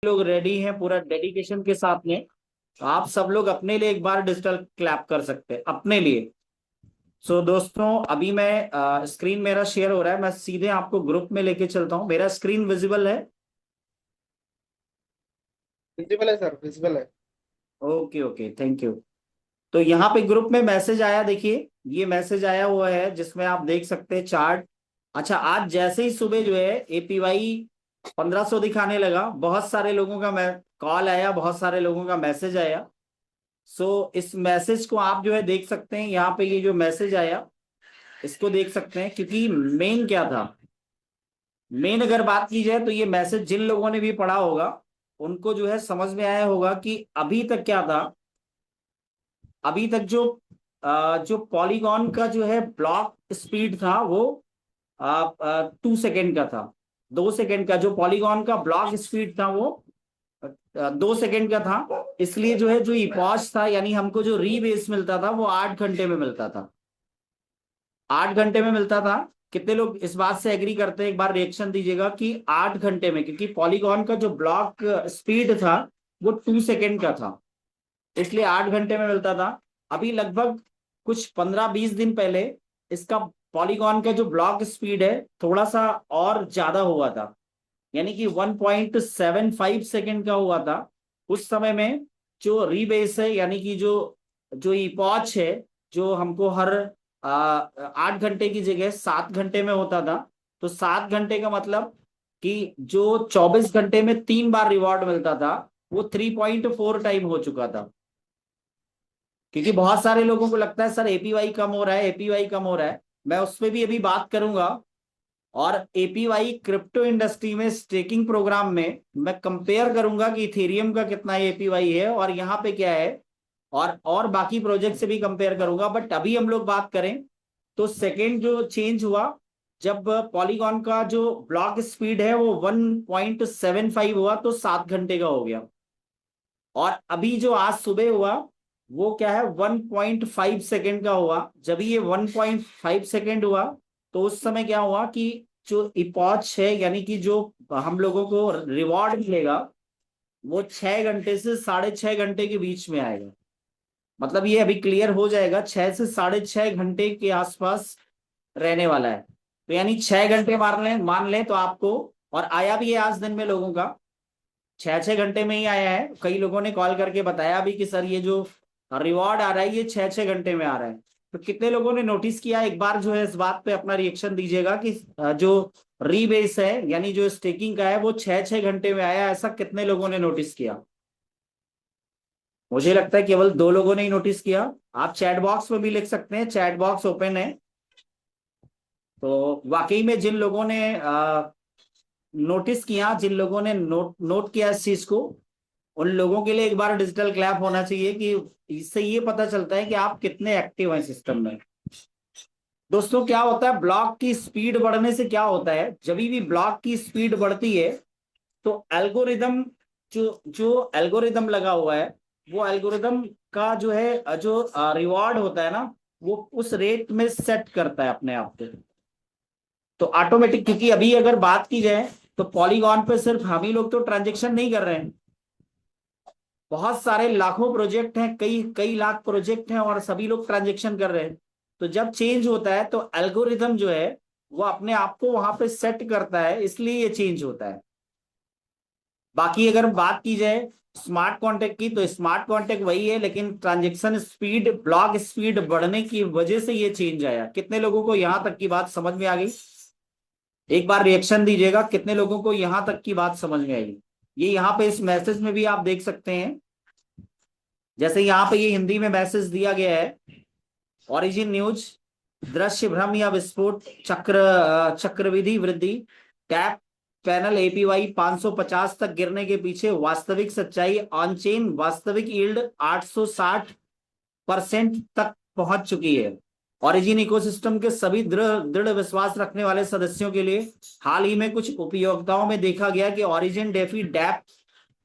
लोग रेडी हैं पूरा डेडिकेशन के साथ में, तो आप सब लोग अपने लिए एक बार डिजिटल क्लैप कर सकते हैं अपने लिए। सो दोस्तों, अभी मैं स्क्रीन मेरा शेयर हो रहा है, मैं सीधे आपको ग्रुप में लेके चलता हूँ। मेरा स्क्रीन विजिबल है? विजिबल है सर, विजिबल है। Okay okay, thank you. तो यहाँ पे ग्रुप में मैसेज आया, देखिए ये मैसेज आया हुआ है जिसमें आप देख सकते हैं चार्ट। अच्छा, आज जैसे ही सुबह जो है एपीवाई 1500 दिखाने लगा, बहुत सारे लोगों का मैं कॉल आया, बहुत सारे लोगों का मैसेज आया। सो इस मैसेज को आप जो है देख सकते हैं, यहाँ पे ये जो मैसेज आया इसको देख सकते हैं, क्योंकि मेन क्या था, मेन अगर बात की जाए तो ये मैसेज जिन लोगों ने भी पढ़ा होगा उनको जो है समझ में आया होगा कि अभी तक क्या था। अभी तक जो पॉलीगॉन का जो है ब्लॉक स्पीड था वो 2 सेकेंड का था। 2 सेकेंड का जो पॉलीगॉन का ब्लॉक स्पीड था वो 2 सेकेंड का था। इसलिए जो है जो इपॉच था, यानी हमको जो रीबेस मिलता था वो 8 घंटे में मिलता था। 8 घंटे में मिलता था। कितने लोग इस बात से एग्री करते हैं? एक बार रिएक्शन दीजिएगा कि 8 घंटे में, क्योंकि पॉलीगॉन का जो ब्लॉक स्पीड था वो 2 सेकेंड का था, इसलिए 8 घंटे में मिलता था। अभी लगभग कुछ 15-20 दिन पहले इसका पॉलीगॉन का जो ब्लॉक स्पीड है थोड़ा सा और ज्यादा हुआ था, यानी कि 1.75 सेकेंड का हुआ था। उस समय में जो रीबेस है, यानी कि जो जो इपॉच है, जो हमको हर 8 घंटे की जगह 7 घंटे में होता था। तो 7 घंटे का मतलब कि जो 24 घंटे में 3 बार रिवॉर्ड मिलता था वो 3.4 टाइम हो चुका था। क्योंकि बहुत सारे लोगों को लगता है सर एपीवाई कम हो रहा है, एपीवाई कम हो रहा है। मैं उस पर भी अभी बात करूंगा। और एपीवाई क्रिप्टो इंडस्ट्री में स्टेकिंग प्रोग्राम में मैं कंपेयर करूंगा कि इथेरियम का कितना एपीवाई है और यहाँ पे क्या है, और बाकी प्रोजेक्ट से भी कंपेयर करूंगा। बट अभी हम लोग बात करें तो सेकेंड जो चेंज हुआ, जब पॉलीगॉन का जो ब्लॉक स्पीड है वो 1.75 हुआ तो 7 घंटे का हो गया। और अभी जो आज सुबह हुआ वो क्या है, 1.5 सेकेंड का हुआ। जब ये 1.5 सेकेंड हुआ तो उस समय क्या हुआ कि जो इपॉच है, यानी कि जो हम लोगों को रिवॉर्ड मिलेगा वो 6 घंटे से 6.5 घंटे के बीच में आएगा। मतलब ये अभी क्लियर हो जाएगा, 6 से 6.5 घंटे के आसपास रहने वाला है। तो यानी 6 घंटे मान लें तो आपको, और आया भी है आज दिन में लोगों का 6-6 घंटे में ही आया है। कई लोगों ने कॉल करके बताया भी कि सर ये जो रिवॉर्ड आ रहा है ये 6-6 घंटे में आ रहा है। तो कितने लोगों ने नोटिस किया, एक बार जो है इस बात पे अपना रिएक्शन दीजिएगा कि जो रीबेस है यानी जो स्टेकिंग का है वो 6-6 घंटे में आया, ऐसा कितने लोगों ने नोटिस किया? मुझे लगता है केवल 2 लोगों ने ही नोटिस किया। आप चैट बॉक्स में भी लिख सकते हैं, चैट बॉक्स ओपन है। तो वाकई में जिन लोगों ने नोटिस किया, जिन लोगों ने नोट किया इस चीज को, उन लोगों के लिए एक बार डिजिटल क्लैप होना चाहिए, कि इससे ये पता चलता है कि आप कितने एक्टिव हैं सिस्टम में। दोस्तों, क्या होता है ब्लॉक की स्पीड बढ़ने से, क्या होता है जब भी ब्लॉक की स्पीड बढ़ती है तो एल्गोरिदम, जो जो एल्गोरिदम लगा हुआ है वो एल्गोरिदम का जो है जो रिवॉर्ड होता है ना, वो उस रेट में सेट करता है अपने आप को। तो ऑटोमेटिक, क्योंकि अभी अगर बात की जाए तो पॉलीगॉन पे सिर्फ हम ही लोग तो ट्रांजेक्शन नहीं कर रहे हैं, बहुत सारे लाखों प्रोजेक्ट हैं, कई कई लाख प्रोजेक्ट हैं और सभी लोग ट्रांजेक्शन कर रहे हैं। तो जब चेंज होता है तो एल्गोरिदम जो है वो अपने आप को वहां पे सेट करता है, इसलिए ये चेंज होता है। बाकी अगर बात की जाए स्मार्ट कॉन्ट्रैक्ट की, तो स्मार्ट कॉन्ट्रैक्ट वही है, लेकिन ट्रांजेक्शन स्पीड, ब्लॉक स्पीड बढ़ने की वजह से ये चेंज आया। कितने लोगों को यहां तक की बात समझ में आ गई? एक बार रिएक्शन दीजिएगा, कितने लोगों को यहां तक की बात समझ में आई? ये यहाँ पे इस मैसेज में भी आप देख सकते हैं, जैसे यहाँ पे ये हिंदी में मैसेज दिया गया है। ओरिजिन न्यूज, दृश्य भ्रम या विस्फोट, चक्रविधि वृद्धि, टैप पैनल एपीवाई 550 तक गिरने के पीछे वास्तविक सच्चाई, ऑन चेन वास्तविक यील्ड 860% तक पहुंच चुकी है। ओरिजिन इकोसिस्टम के सभी दृढ़ दृढ़ विश्वास रखने वाले सदस्यों के लिए हाल ही में कुछ उपयोगिताओं में देखा गया कि ओरिजिन डेफी डैप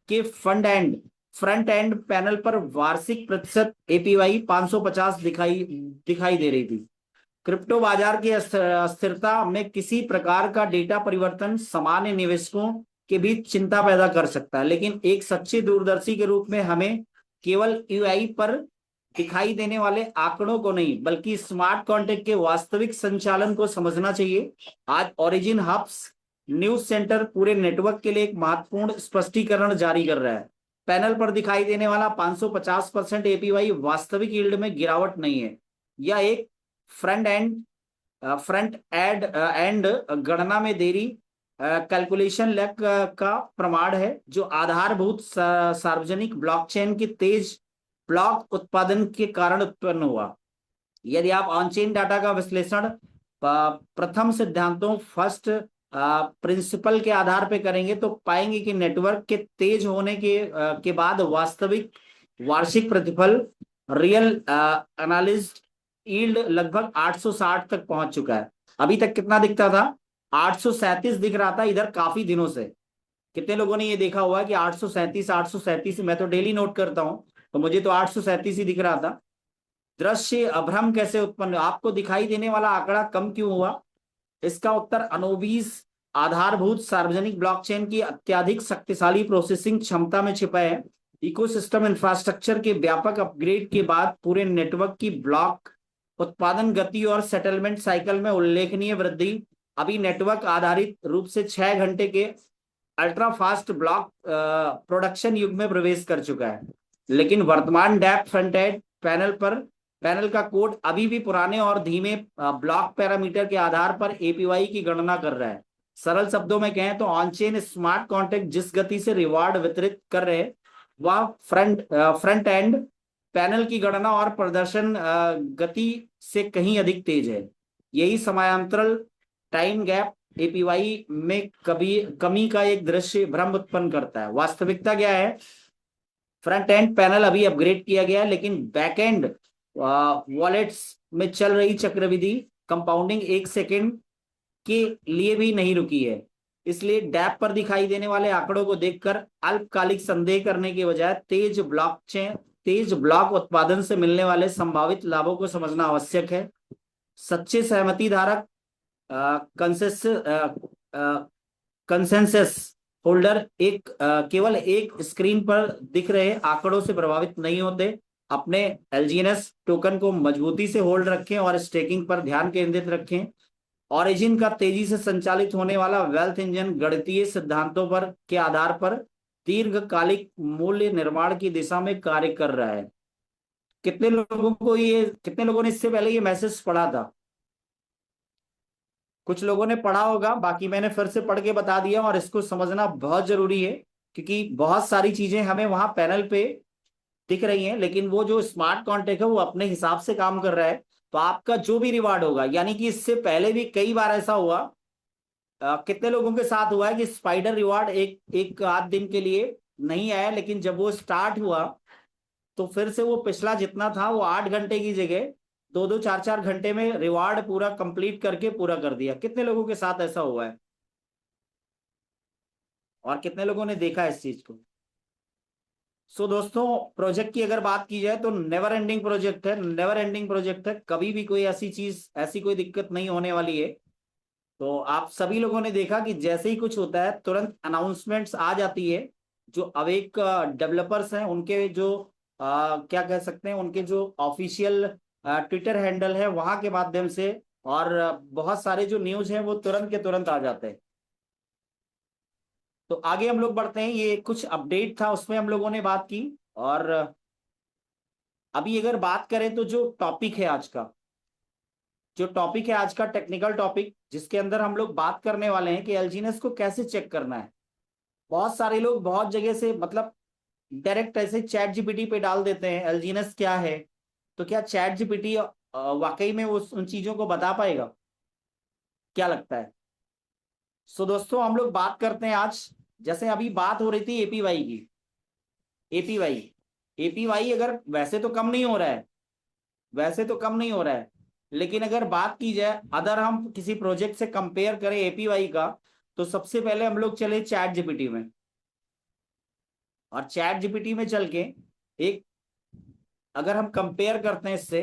के फ्रंट एंड पैनल पर वार्षिक प्रतिशत एपीवाई 550 दिखाई दिखाई दे रही थी। क्रिप्टो बाजार की अस्थिरता में किसी प्रकार का डेटा परिवर्तन सामान्य निवेशकों के बीच चिंता पैदा कर सकता है। लेकिन एक सच्चे दूरदर्शी के रूप में हमें केवल यूआई पर दिखाई देने वाले आंकड़ों को नहीं, बल्कि स्मार्ट कॉन्टेक्ट के वास्तविक संचालन को समझना चाहिए। आज ओरिजिन हब्स न्यूज सेंटर पूरे नेटवर्क के लिए एक महत्वपूर्ण स्पष्टीकरण जारी कर रहा है। पैनल पर दिखाई देने वाला 550% एपीवाई वास्तविक यील्ड में गिरावट नहीं है। यह एक फ्रंट एंड गणना में देरी, कैलकुलेशन लैग का प्रमाण है, जो आधारभूत सार्वजनिक ब्लॉकचेन के तेज ब्लॉक उत्पादन के कारण उत्पन्न हुआ। यदि आप ऑनचेन डाटा का विश्लेषण प्रथम सिद्धांतों फर्स्ट प्रिंसिपल के आधार पर करेंगे तो पाएंगे कि नेटवर्क के तेज होने के बाद वास्तविक वार्षिक प्रतिफल रियल एनालिज्ड यील्ड लगभग 860 तक पहुंच चुका है। अभी तक कितना दिखता था? 837 दिख रहा था इधर काफी दिनों से। कितने लोगों ने ये देखा हुआ कि 837 मैं तो डेली नोट करता हूं, तो मुझे तो 837 ही दिख रहा था। दृश्य अभ्रम कैसे उत्पन्न, आपको दिखाई देने वाला आंकड़ा कम क्यों हुआ? इसका उत्तर अनोबीज आधारभूत सार्वजनिक ब्लॉकचेन की अत्यधिक शक्तिशाली प्रोसेसिंग क्षमता में छिपा है। इकोसिस्टम इंफ्रास्ट्रक्चर के व्यापक अपग्रेड के बाद पूरे नेटवर्क की ब्लॉक उत्पादन गति और सेटलमेंट साइकिल में उल्लेखनीय वृद्धि अभी नेटवर्क आधारित रूप से 6 घंटे के अल्ट्रा फास्ट ब्लॉक प्रोडक्शन युग में प्रवेश कर चुका है। लेकिन वर्तमान डैप फ्रंट एंड पैनल का कोड अभी भी पुराने और धीमे ब्लॉक पैरामीटर के आधार पर एपीवाई की गणना कर रहा है। सरल शब्दों में कहें तो ऑनचेन स्मार्ट कॉन्ट्रैक्ट जिस गति से रिवार्ड वितरित कर रहे हैं वह फ्रंट एंड पैनल की गणना और प्रदर्शन गति से कहीं अधिक तेज है। यही समानांतरल टाइम गैप एपीवाई में कमी का एक दृश्य भ्रम उत्पन्न करता है। वास्तविकता क्या है? फ्रंट एंड पैनल अभी अपग्रेड किया गया है, लेकिन बैक एंड वॉलेट्स में चल रही चक्रविधि कंपाउंडिंग 1 सेकेंड के लिए भी नहीं रुकी है। इसलिए डैप पर दिखाई देने वाले आंकड़ों को देखकर अल्पकालिक संदेह करने के बजाय तेज ब्लॉक उत्पादन से मिलने वाले संभावित लाभों को समझना आवश्यक है। सच्चे सहमति धारक कंसेंसस होल्डर केवल एक स्क्रीन पर दिख रहे आंकड़ों से प्रभावित नहीं होते। अपने एलजीएनएस टोकन को मजबूती से होल्ड रखें और स्टेकिंग पर ध्यान केंद्रित रखें। ओरिजिन का तेजी से संचालित होने वाला वेल्थ इंजन गणितीय सिद्धांतों पर के आधार पर दीर्घकालिक मूल्य निर्माण की दिशा में कार्य कर रहा है। कितने लोगों ने इससे पहले ये मैसेज पढ़ा था? कुछ लोगों ने पढ़ा होगा, बाकी मैंने फिर से पढ़ के बता दिया। और इसको समझना बहुत जरूरी है क्योंकि बहुत सारी चीजें हमें वहां पैनल पे दिख रही हैं, लेकिन वो जो स्मार्ट कॉन्ट्रैक्ट है वो अपने हिसाब से काम कर रहा है। तो आपका जो भी रिवार्ड होगा, यानी कि इससे पहले भी कई बार ऐसा हुआ, कितने लोगों के साथ हुआ है कि स्पाइडर रिवार्ड एक आध दिन के लिए नहीं आया, लेकिन जब वो स्टार्ट हुआ तो फिर से वो पिछला जितना था वो 8 घंटे की जगह 2-2 4-4 घंटे में रिवार्ड पूरा कंप्लीट करके पूरा कर दिया। कितने लोगों के साथ ऐसा हुआ है और कितने लोगों ने देखा इस चीज को? सो दोस्तों, प्रोजेक्ट की अगर बात की जाए तो नेवर एंडिंग प्रोजेक्ट है। कभी भी कोई ऐसी कोई दिक्कत नहीं होने वाली है। तो आप सभी लोगों ने देखा कि जैसे ही कुछ होता है तुरंत अनाउंसमेंट्स आ जाती है। जो अवेक डेवलपर्स हैं उनके जो क्या कह सकते हैं, उनके जो ऑफिशियल ट्विटर हैंडल है वहां के माध्यम से, और बहुत सारे जो न्यूज हैं वो तुरंत के तुरंत आ जाते हैं। तो आगे हम लोग बढ़ते हैं। ये कुछ अपडेट था, उसमें हम लोगों ने बात की। और अभी अगर बात करें तो जो टॉपिक है आज का टेक्निकल टॉपिक, जिसके अंदर हम लोग बात करने वाले हैं कि एलजीएनएस को कैसे चेक करना है। बहुत सारे लोग बहुत जगह से मतलब डायरेक्ट ऐसे चैट जीपीटी पे डाल देते हैं एलजीएनएस क्या है। तो क्या चैट जीपीटी वाकई में उन चीजों को बता पाएगा? क्या लगता है? सो दोस्तों, हम लोग बात करते हैं आज, जैसे अभी बात हो रही थी एपीवाई की। एपीवाई एपीवाई अगर वैसे तो कम नहीं हो रहा है, लेकिन अगर बात की जाए, अगर हम किसी प्रोजेक्ट से कंपेयर करें एपीवाई का, तो सबसे पहले हम लोग चले चैट जीपीटी में। और चैट जीपीटी में चल के एक अगर हम कंपेयर करते हैं इससे,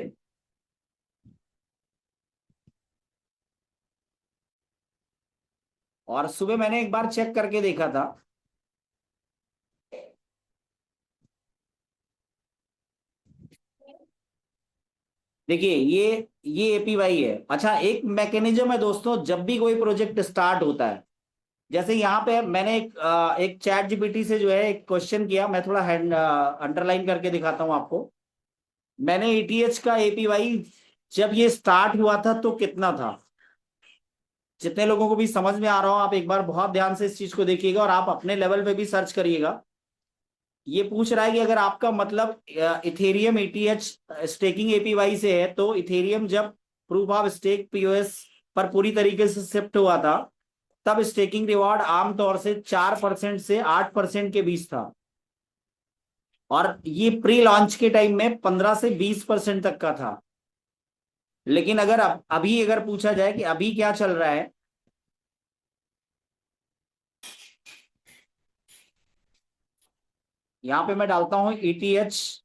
और सुबह मैंने एक बार चेक करके देखा था। देखिए ये एपीवाई है। अच्छा, एक मैकेनिज्म है दोस्तों, जब भी कोई प्रोजेक्ट स्टार्ट होता है, जैसे यहाँ पे मैंने एक चैट जीपीटी से जो है एक क्वेश्चन किया, मैं थोड़ा हैंड अंडरलाइन करके दिखाता हूँ आपको। मैंने ईटीएच का एपीवाई जब ये स्टार्ट हुआ था तो कितना था। जितने लोगों को भी समझ में आ रहा हो, आप एक बार बहुत ध्यान से इस चीज को देखिएगा और आप अपने लेवल पे भी सर्च करिएगा। ये पूछ रहा है कि अगर आपका मतलब इथेरियम ईटीएच स्टेकिंग एपीवाई से है, तो इथेरियम जब प्रूफ ऑफ स्टेक पीओएस पर पूरी तरीके से शिफ्ट हुआ था, तब स्टेकिंग रिवॉर्ड आमतौर से 4% से 8% के बीच था, और ये प्री लॉन्च के टाइम में 15 से 20% तक का था। लेकिन अगर अभी अगर पूछा जाए कि अभी क्या चल रहा है, यहां पे मैं डालता हूं ईटीएच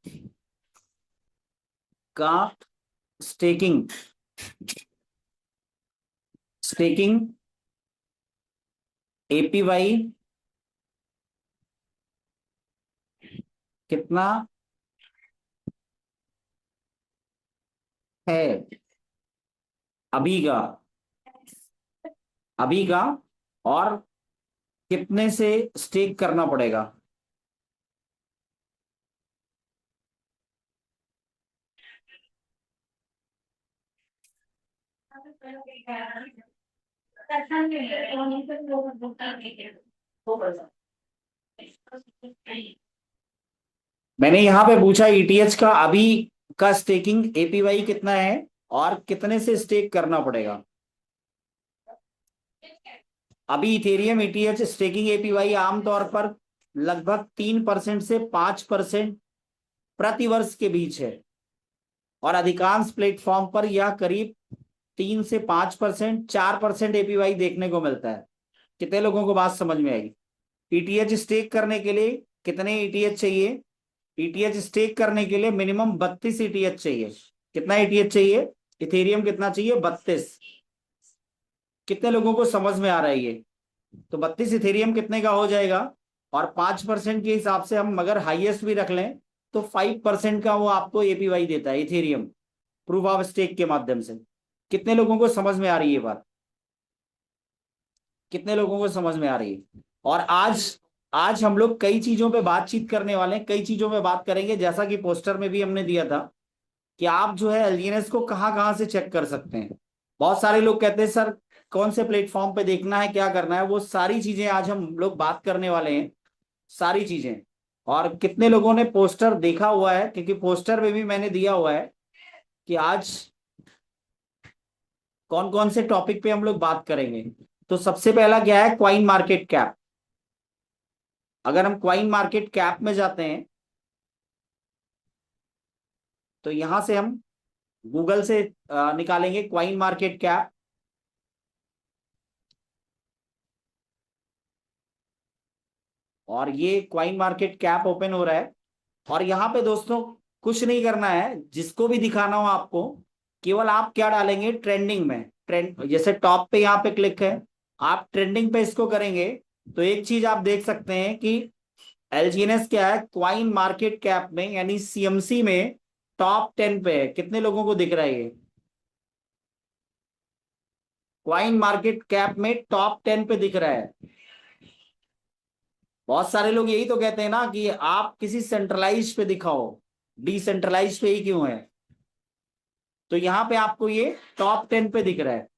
का स्टेकिंग स्टेकिंग एपीवाई कितना है अभी का, अभी का, और कितने से स्टेक करना पड़ेगा। मैंने यहां पे पूछा ईटीएच का अभी का स्टेकिंग एपीवाई कितना है और कितने से स्टेक करना पड़ेगा। अभी इथेरियम ईटीएच स्टेकिंग एपीवाई आमतौर पर लगभग 3% से 5% प्रति वर्ष के बीच है, और अधिकांश प्लेटफॉर्म पर यह करीब 3 से 5%, 4% एपीवाई देखने को मिलता है। कितने लोगों को बात समझ में आई। ईटीएच स्टेक करने के लिए कितने ईटीएच चाहिए। ईटीएच स्टेक करने के लिए मिनिमम 32 ईटीएच चाहिए। कितना ईटीएच चाहिए, इथेरियम कितना चाहिए, 32। कितने लोगों को समझ में आ रहा है ये। तो 32 इथेरियम कितने का हो जाएगा, और 5% के हिसाब से हम अगर हाईएस्ट भी रख लें तो 5% का वो आपको एपीवाई देता है इथेरियम, प्रूफ ऑफ स्टेक के माध्यम से। कितने लोगों को समझ में आ रही है ये बात, कितने लोगों को समझ में आ रही है। और आज आज हम लोग कई चीजों पे बातचीत करने वाले हैं, कई चीजों पे बात करेंगे, जैसा कि पोस्टर में भी हमने दिया था कि आप जो है एलजीएनएस को कहाँ कहाँ से चेक कर सकते हैं। बहुत सारे लोग कहते हैं सर कौन से प्लेटफॉर्म पे देखना है, क्या करना है, वो सारी चीजें आज हम लोग बात करने वाले हैं, सारी चीजें। और कितने लोगों ने पोस्टर देखा हुआ है, क्योंकि पोस्टर में भी मैंने दिया हुआ है कि आज कौन कौन से टॉपिक पे हम लोग बात करेंगे। तो सबसे पहला क्या है, क्वाइन मार्केट कैप। अगर हम क्वाइन मार्केट कैप में जाते हैं तो यहां से हम गूगल से निकालेंगे क्वाइन मार्केट कैप, और ये क्वाइन मार्केट कैप ओपन हो रहा है। और यहाँ पे दोस्तों कुछ नहीं करना है, जिसको भी दिखाना हो आपको, केवल आप क्या डालेंगे ट्रेंडिंग में, ट्रेंड जैसे टॉप पे यहाँ पे क्लिक है, आप ट्रेंडिंग पे इसको करेंगे तो एक चीज आप देख सकते हैं कि एलजीएनएस क्या है, क्वाइन मार्केट कैप में यानी सीएमसी में टॉप 10 पे है। कितने लोगों को दिख रहा है ये, क्वाइन मार्केट कैप में टॉप 10 पे दिख रहा है। बहुत सारे लोग यही तो कहते हैं ना कि आप किसी सेंट्रलाइज पे दिखाओ, डिसेंट्रलाइज पे ही क्यों है। तो यहां पे आपको ये टॉप 10 पे दिख रहा है।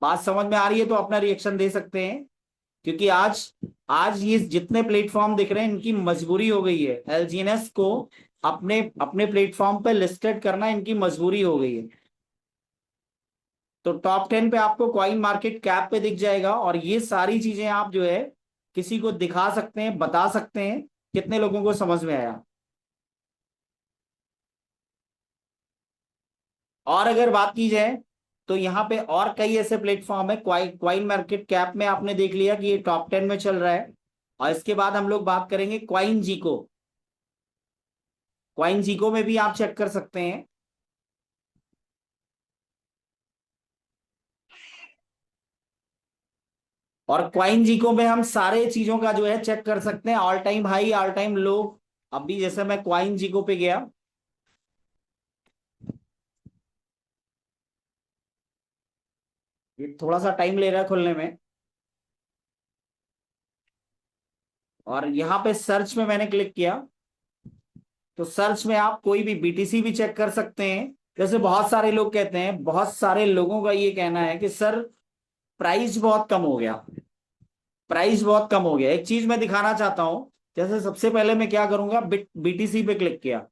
बात समझ में आ रही है तो अपना रिएक्शन दे सकते हैं, क्योंकि आज आज ये जितने प्लेटफॉर्म दिख रहे हैं इनकी मजबूरी हो गई है, एलजीएनएस को अपने अपने प्लेटफॉर्म पे लिस्टेड करना इनकी मजबूरी हो गई है। तो टॉप 10 पे आपको क्वाइन मार्केट कैप पे दिख जाएगा, और ये सारी चीजें आप जो है किसी को दिखा सकते हैं, बता सकते हैं। कितने लोगों को समझ में आया। और अगर बात की जाए तो यहाँ पे और कई ऐसे प्लेटफॉर्म है, क्वाइन मार्केट कैप में आपने देख लिया कि ये टॉप 10 में चल रहा है। और इसके बाद हम लोग बात करेंगे क्वाइन जीको। क्वाइन जीको में भी आप चेक कर सकते हैं। और क्वाइन जीको में हम सारे चीजों का जो है चेक कर सकते हैं, all time high, all time low. अभी जैसे मैं क्वाइन जीको पे गया, ये थोड़ा सा टाइम ले रहा है खुलने में, और यहाँ पे सर्च में मैंने क्लिक किया, तो सर्च में आप कोई भी बीटीसी भी चेक कर सकते हैं। जैसे बहुत सारे लोग कहते हैं, बहुत सारे लोगों का ये कहना है कि सर प्राइस बहुत कम हो गया, प्राइस बहुत कम हो गया। एक चीज मैं दिखाना चाहता हूं। जैसे सबसे पहले मैं क्या करूंगा, बीटीसी पे क्लिक किया,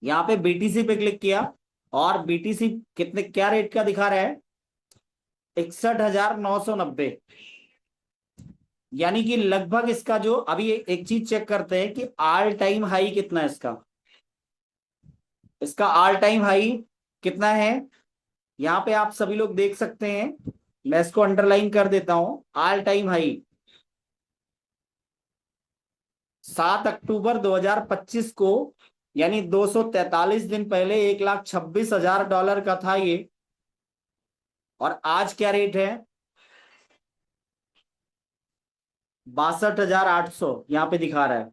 यहाँ पे बीटीसी पे क्लिक किया, और बीटीसी कितने क्या रेट का दिखा रहा है, 61,990। यानी कि लगभग इसका जो अभी एक चीज चेक करते हैं कि ऑल टाइम हाई कितना है इसका। इसका ऑल टाइम हाई कितना है, यहाँ पे आप सभी लोग देख सकते हैं। मैं इसको अंडरलाइन कर देता हूं। ऑल टाइम हाई 7 अक्टूबर 2025 को, यानी 243 दिन पहले, 1,26,000 डॉलर का था ये। और आज क्या रेट है, 62,800 यहाँ पे दिखा रहा है,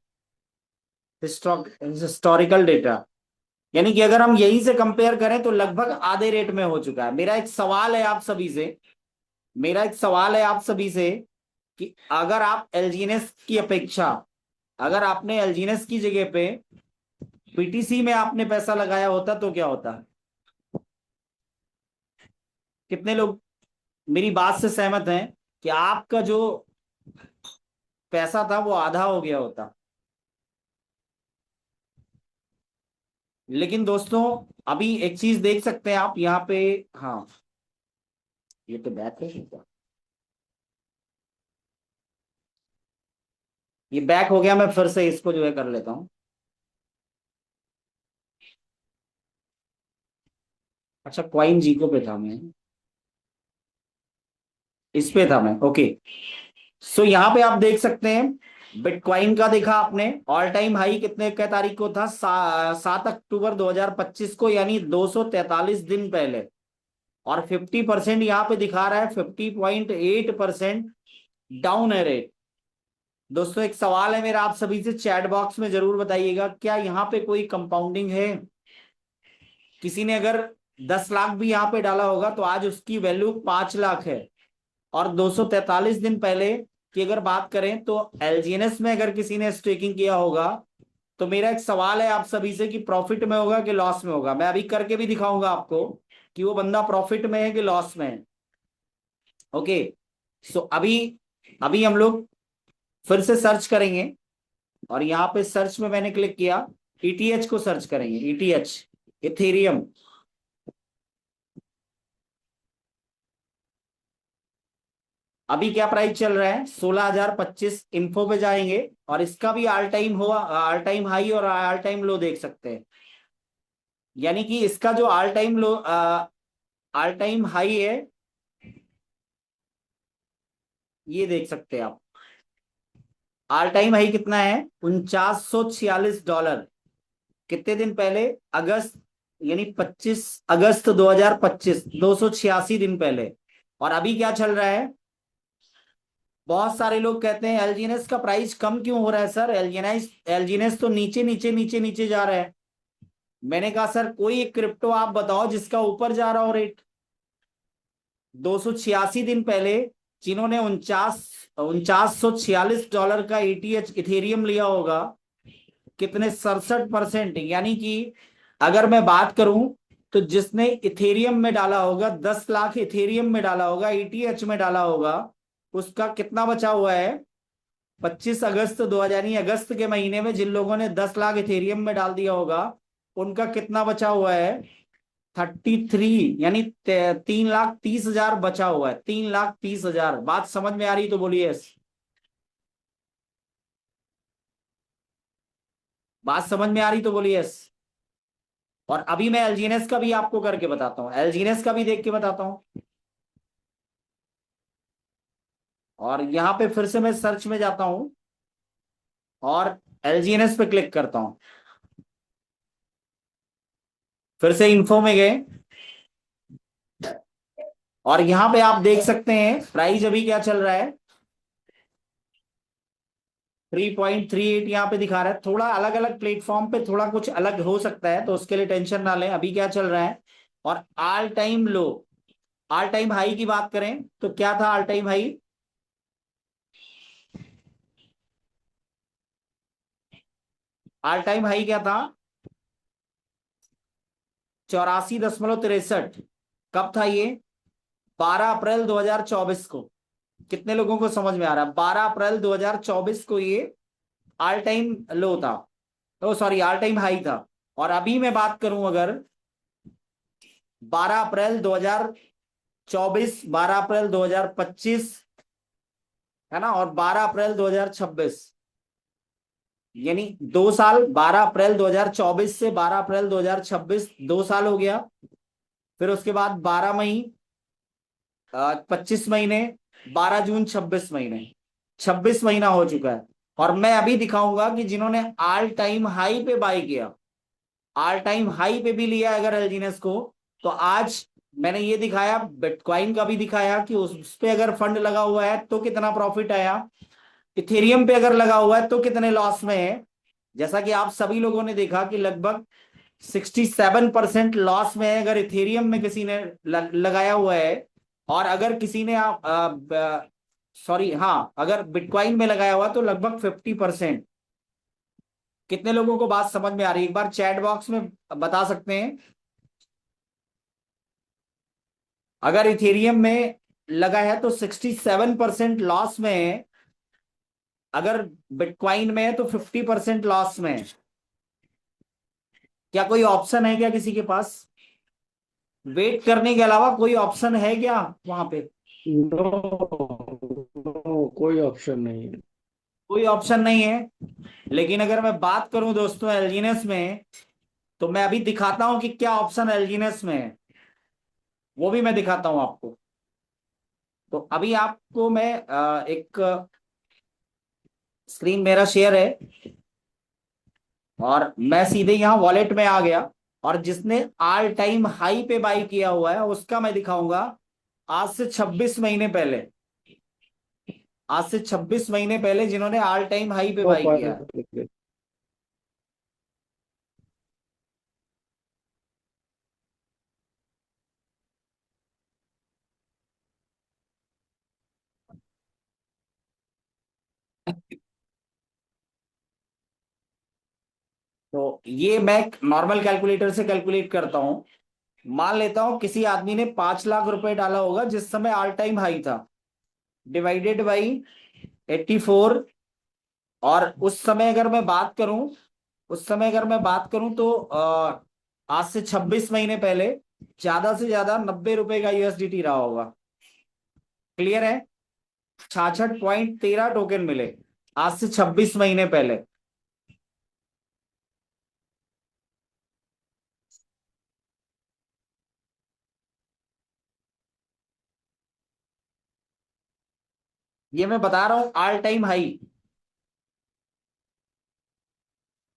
हिस्टोरिकल डेटा। यानी कि अगर हम यही से कंपेयर करें तो लगभग आधे रेट में हो चुका है। मेरा एक सवाल है आप सभी से, मेरा एक सवाल है आप सभी से, कि अगर आप एलजीएनएस की अपेक्षा, अगर आपने एलजीएनएस की जगह पे पीटीसी में आपने पैसा लगाया होता तो क्या होता। कितने लोग मेरी बात से सहमत हैं कि आपका जो पैसा था वो आधा हो गया होता। लेकिन दोस्तों, अभी एक चीज देख सकते हैं आप यहाँ पे। हाँ, ये तो बैक है क्या? ये बैक हो गया, मैं फिर से इसको जो है कर लेता हूँ। अच्छा, क्वाइन जीको पे था मैं, इस पे था मैं, ओके। सो यहाँ पे आप देख सकते हैं, बिटकॉइन का देखा आपने, ऑल टाइम हाई कितने का तारीख को था, 7 अक्टूबर 2025 को, यानी 243 दिन पहले। और 50% यहाँ पे दिखा रहा है, 50.8% डाउन है रेट। दोस्तों, एक सवाल है मेरा आप सभी से, चैट बॉक्स में जरूर बताइएगा, क्या यहाँ पे कोई कंपाउंडिंग है। किसी ने अगर 10 लाख भी यहाँ पे डाला होगा तो आज उसकी वैल्यू 5 लाख है। और 243 दिन पहले की अगर बात करें तो एलजीएनएस में अगर किसी ने स्टेकिंग किया होगा, तो मेरा एक सवाल है आप सभी से कि प्रॉफिट में होगा कि लॉस में होगा। मैं अभी करके भी दिखाऊंगा आपको कि वो बंदा प्रॉफिट में है कि लॉस में है। ओके। सो अभी अभी हम लोग फिर से सर्च करेंगे, और यहाँ पे सर्च में मैंने क्लिक किया, ईटीएच को सर्च करेंगे, ईटीएच, इथेरियम। अभी क्या प्राइस चल रहा है, 16,025। इन्फो पे जाएंगे और इसका भी ऑल टाइम हुआ, ऑल टाइम हाई और ऑल टाइम लो देख सकते हैं। यानी कि इसका जो ऑल टाइम लो, ऑल टाइम हाई है, ये देख सकते हैं आप। ऑल टाइम हाई कितना है, 4946 डॉलर। कितने दिन पहले, अगस्त, यानी 25 अगस्त 2025, 286 दिन पहले। और अभी क्या चल रहा है, बहुत सारे लोग कहते हैं एलजीएनएस का प्राइस कम क्यों हो रहा है सर, एलजीएनएस एलजीएनएस तो नीचे नीचे नीचे नीचे जा रहा है। मैंने कहा सर कोई एक क्रिप्टो आप बताओ जिसका ऊपर जा रहा हो रेट। 286 दिन पहले जिन्होंने 4946 डॉलर का एटीएच इथेरियम लिया होगा, कितने, 67%। यानी कि अगर मैं बात करूं तो जिसने इथेरियम में डाला होगा, 10 लाख इथेरियम में डाला होगा, ईटीएच में डाला होगा, उसका कितना बचा हुआ है। 25 अगस्त 2000, यानी अगस्त के महीने में जिन लोगों ने 10 लाख इथेरियम में डाल दिया होगा, उनका कितना बचा हुआ है, 33, यानी 3,30,000 बचा हुआ है, 3,30,000। बात समझ में आ रही तो बोलिए यस। बात समझ में आ रही तो बोलिए यस। और अभी मैं एलजीएनएस का भी आपको करके बताता हूँ, एलजीएनएस का भी देख के बताता हूँ। और यहां पे फिर से मैं सर्च में जाता हूं और एलजीएनएस पे क्लिक करता हूं। फिर से इन्फो में गए, और यहां पे आप देख सकते हैं प्राइस अभी क्या चल रहा है, 3.38 यहाँ पे दिखा रहा है। थोड़ा अलग अलग प्लेटफॉर्म पे थोड़ा कुछ अलग हो सकता है, तो उसके लिए टेंशन ना लें। अभी क्या चल रहा है, और ऑल टाइम लो, ऑल टाइम हाई की बात करें तो क्या था all time high, all time high क्या था, 84.63। कब था ये, 12 अप्रैल 2024 को। कितने लोगों को समझ में आ रहा है, 12 अप्रैल 2024 को ये ऑल टाइम लो था, ओ सॉरी ऑल टाइम हाई था। और अभी मैं बात करूं अगर 12 अप्रैल 2024, 12 अप्रैल 2025, है ना, और 12 अप्रैल 2026, यानी 2 साल, 12 अप्रैल 2024 से 12 अप्रैल 2026, 2 साल हो गया। फिर उसके बाद 12 मई, 25 महीने, 12 जून, 26 महीने, 26 महीना हो चुका है। और मैं अभी दिखाऊंगा कि जिन्होंने ऑल टाइम हाई पे बाय किया, ऑल टाइम हाई पे भी लिया अगर एलजीनेस को, तो आज मैंने ये दिखाया, बिटकॉइन का भी दिखाया कि उस पे अगर फंड लगा हुआ है तो कितना प्रॉफिट आया, इथेरियम पे अगर लगा हुआ है तो कितने लॉस में है। जैसा कि आप सभी लोगों ने देखा कि लगभग 67% लॉस में है अगर इथेरियम में किसी ने लगाया हुआ है। और अगर किसी ने आप सॉरी हाँ, अगर बिटकॉइन में लगाया हुआ तो लगभग 50%। कितने लोगों को बात समझ में आ रही है, एक बार चैट बॉक्स में बता सकते हैं। अगर इथेरियम में लगा है तो 67% लॉस में है, अगर बिटकॉइन में है तो 50% लॉस में है। क्या कोई ऑप्शन है क्या किसी के पास, वेट करने के अलावा कोई ऑप्शन है क्या वहां पे, नो, नो कोई ऑप्शन नहीं है। कोई ऑप्शन नहीं है। लेकिन अगर मैं बात करूं दोस्तों एलजीनेस में, तो मैं अभी दिखाता हूं कि क्या ऑप्शन एलजीनेस में है, वो भी मैं दिखाता हूं आपको। तो अभी आपको मैं एक स्क्रीन मेरा शेयर है, और मैं सीधे यहाँ वॉलेट में आ गया, और जिसने ऑल टाइम हाई पे बाई किया हुआ है उसका मैं दिखाऊंगा आज से 26 महीने पहले, आज से 26 महीने पहले जिन्होंने ऑल टाइम हाई पे नो बाई किया है। पॉइंट। तो ये मैं नॉर्मल कैलकुलेटर से कैलकुलेट करता हूं। मान लेता हूं किसी आदमी ने 5 लाख रुपए डाला होगा जिस समय ऑल टाइम हाई था, डिवाइडेड बाई 84। और उस समय अगर मैं बात करूं, उस समय अगर मैं बात करूं तो आज से 26 महीने पहले ज्यादा से ज्यादा 90 रुपए का यूएसडीटी रहा होगा। क्लियर है, 66.13 टोकन मिले आज से 26 महीने पहले। ये मैं बता रहा हूं ऑल टाइम हाई।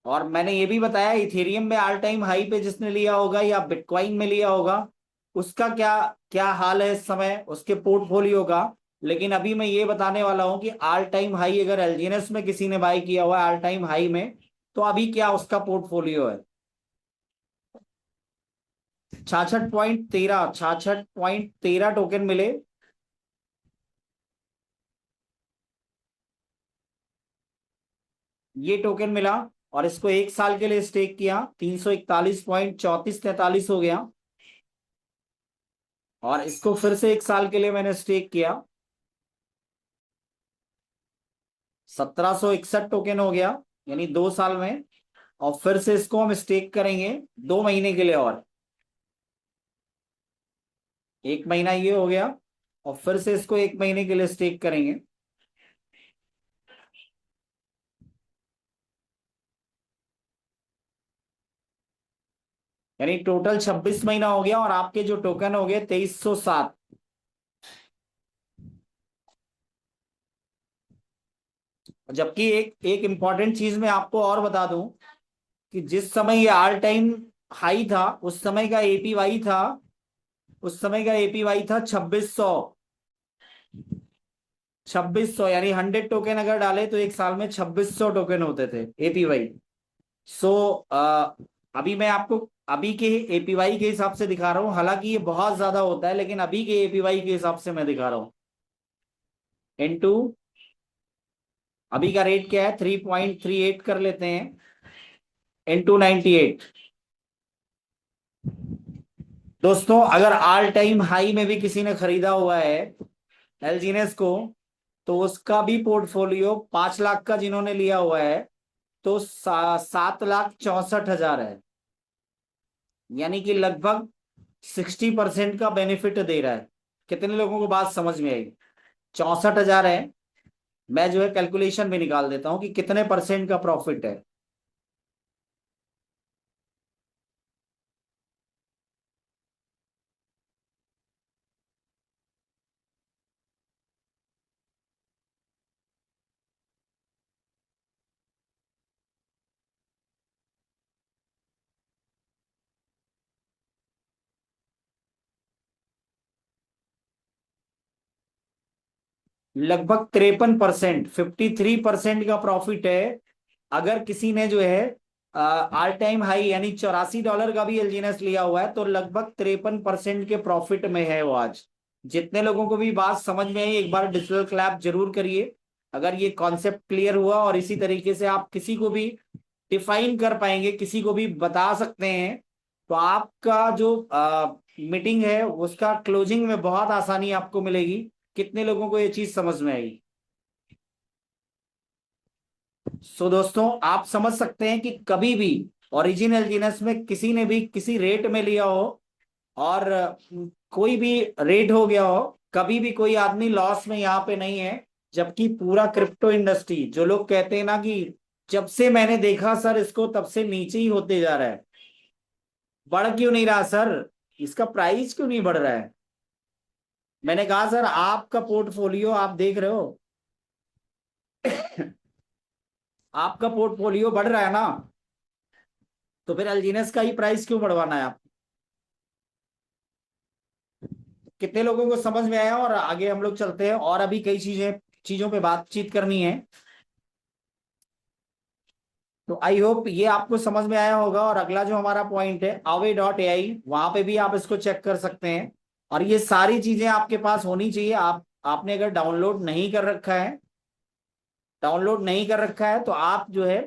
और मैंने ये भी बताया इथेरियम में ऑल टाइम हाई पे जिसने लिया होगा या बिटकॉइन में लिया होगा उसका क्या क्या हाल है इस समय उसके पोर्टफोलियो का। लेकिन अभी मैं ये बताने वाला हूं कि ऑल टाइम हाई अगर एलजीएनएस में किसी ने बाय किया हुआ है ऑल टाइम हाई में, तो अभी क्या उसका पोर्टफोलियो है। 66.13 टोकन मिले। ये टोकन मिला, और इसको 1 साल के लिए स्टेक किया, 341.3443 हो गया। और इसको फिर से 1 साल के लिए मैंने स्टेक किया, 1761 टोकन हो गया, यानी 2 साल में। और फिर से इसको हम स्टेक करेंगे 2 महीने के लिए, और 1 महीना ये हो गया, और फिर से इसको 1 महीने के लिए स्टेक करेंगे। यानी टोटल 26 महीना हो गया, और आपके जो टोकन हो गए 2307। जबकि एक एक इंपॉर्टेंट चीज मैं आपको और बता दूं कि जिस समय ये ऑल टाइम हाई था उस समय का एपीवाई था उस समय का एपीवाई था 2600। 2600 यानी 100 टोकन अगर डाले तो एक साल में 2600 टोकन होते थे एपीवाई। सो अभी मैं आपको अभी के एपीवाई के हिसाब से दिखा रहा हूँ, हालांकि ये बहुत ज्यादा होता है, लेकिन अभी के एपीवाई के हिसाब से मैं दिखा रहा हूँ। इनटू अभी का रेट क्या है, 3.38 कर लेते हैं, इनटू 98। दोस्तों अगर ऑल टाइम हाई में भी किसी ने खरीदा हुआ है एलजीनेस को, तो उसका भी पोर्टफोलियो 5 लाख का जिन्होंने लिया हुआ है तो 7,64,000 है, यानी कि लगभग 60% का बेनिफिट दे रहा है। कितने लोगों को बात समझ में आई? 64,000 है। मैं जो है कैलकुलेशन भी निकाल देता हूं कि कितने परसेंट का प्रॉफिट है। लगभग 53%, 53% का प्रॉफिट है। अगर किसी ने जो है ऑल टाइम हाई यानी $84 का भी एलजीएनएस लिया हुआ है तो लगभग 53% के प्रॉफिट में है वो आज। जितने लोगों को भी बात समझ में आई एक बार डिजिटल क्लैप जरूर करिए। अगर ये कॉन्सेप्ट क्लियर हुआ और इसी तरीके से आप किसी को भी डिफाइन कर पाएंगे, किसी को भी बता सकते हैं, तो आपका जो मीटिंग है उसका क्लोजिंग में बहुत आसानी आपको मिलेगी। कितने लोगों को ये चीज समझ में आई? सो दोस्तों आप समझ सकते हैं कि कभी भी ओरिजिनल जीनस में किसी ने भी किसी रेट में लिया हो और कोई भी रेट हो गया हो, कभी भी कोई आदमी लॉस में यहाँ पे नहीं है। जबकि पूरा क्रिप्टो इंडस्ट्री, जो लोग कहते हैं ना कि जब से मैंने देखा सर इसको तब से नीचे ही होते जा रहा है, बढ़ क्यों नहीं रहा सर, इसका प्राइस क्यों नहीं बढ़ रहा है? मैंने कहा सर आपका पोर्टफोलियो आप देख रहे हो, आपका पोर्टफोलियो बढ़ रहा है ना, तो फिर अल्जीनस का ही प्राइस क्यों बढ़वाना है आप? कितने लोगों को समझ में आया? और आगे हम लोग चलते हैं और अभी कई चीजों पे बातचीत करनी है। तो आई होप ये आपको समझ में आया होगा। और अगला जो हमारा पॉइंट है Aave.ai, वहां पे भी आप इसको चेक कर सकते हैं। और ये सारी चीजें आपके पास होनी चाहिए। आपने अगर डाउनलोड नहीं कर रखा है तो आप जो है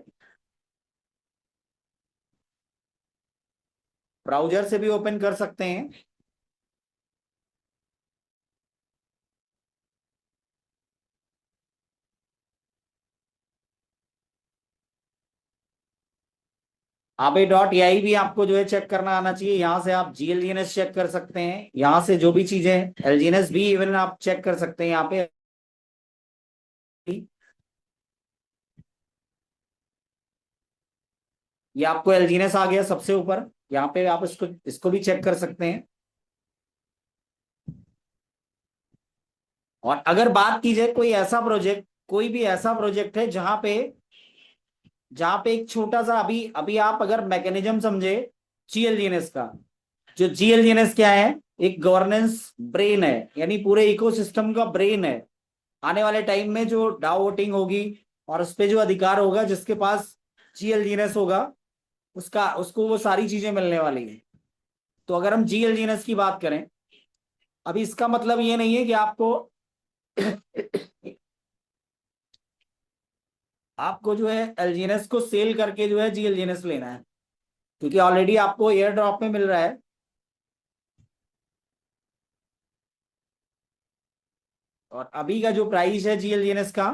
ब्राउजर से भी ओपन कर सकते हैं। Aave.ai भी आपको जो है चेक करना आना चाहिए। यहाँ से आप जीएलजीएनएस चेक कर सकते हैं, यहाँ से जो भी चीजें एलजीएनएस भी इवन आप चेक कर सकते हैं यहाँ पे। ये आपको एलजीएनएस आ गया सबसे ऊपर, यहाँ पे आप इसको इसको भी चेक कर सकते हैं। और अगर बात की जाए कोई भी ऐसा प्रोजेक्ट है जहां पे एक छोटा सा अभी अभी आप अगर मैकेनिज्म समझे जीएलजीएनएस का। जो जीएलजीएनएस क्या है, एक गवर्नेंस ब्रेन है, यानी पूरे इकोसिस्टम का ब्रेन है। आने वाले टाइम में जो डाउ वोटिंग होगी और उस पे जो अधिकार होगा, जिसके पास जीएलजीएनएस होगा, उसका उसको वो सारी चीजें मिलने वाली है। तो अगर हम जीएलजीएनएस की बात करें, अभी इसका मतलब ये नहीं है कि आपको जो है एलजीएनएस को सेल करके जो है जीएलजीएनएस लेना है, क्योंकि ऑलरेडी आपको एयर ड्रॉप में मिल रहा है। और अभी का जो प्राइस है जीएलजीएनएस का